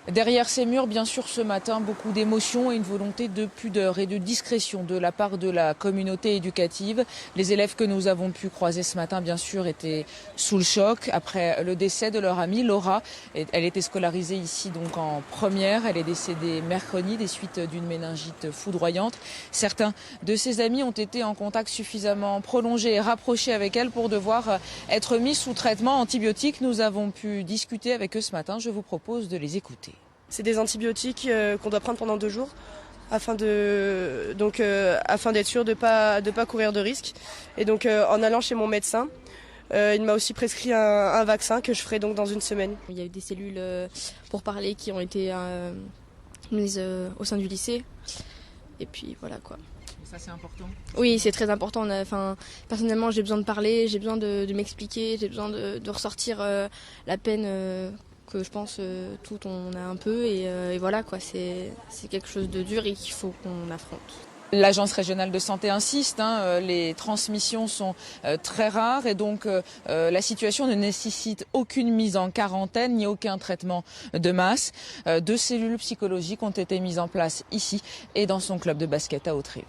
Derrière ces murs, bien sûr, ce matin, beaucoup d'émotions et une volonté de pudeur et de discrétion de la part de la communauté éducative. Les élèves que nous avons pu croiser ce matin, bien sûr, étaient sous le choc après le décès de leur amie Laura. Elle était scolarisée ici donc en première. Elle est décédée mercredi des suites d'une méningite foudroyante. Certains de ses amis ont été en contact suffisamment prolongé et rapproché avec elle pour devoir être mis sous traitement antibiotique. Nous avons pu discuter avec eux ce matin. Je vous propose de les écouter. C'est des antibiotiques qu'on doit prendre pendant 2 jours afin d'être sûr de pas courir de risques. Et donc en allant chez mon médecin, il m'a aussi prescrit un vaccin que je ferai donc dans une semaine. Il y a eu des cellules pour parler qui ont été mises au sein du lycée. Et puis voilà quoi. Ça c'est important. Oui, c'est très important. Personnellement, j'ai besoin de parler, j'ai besoin de m'expliquer, j'ai besoin de ressortir la peine que je pense tout on a un peu et voilà quoi, c'est quelque chose de dur et qu'il faut qu'on affronte. L'Agence régionale de santé insiste, les transmissions sont très rares et donc la situation ne nécessite aucune mise en quarantaine ni aucun traitement de masse. 2 cellules psychologiques ont été mises en place ici et dans son club de basket à Hauterive.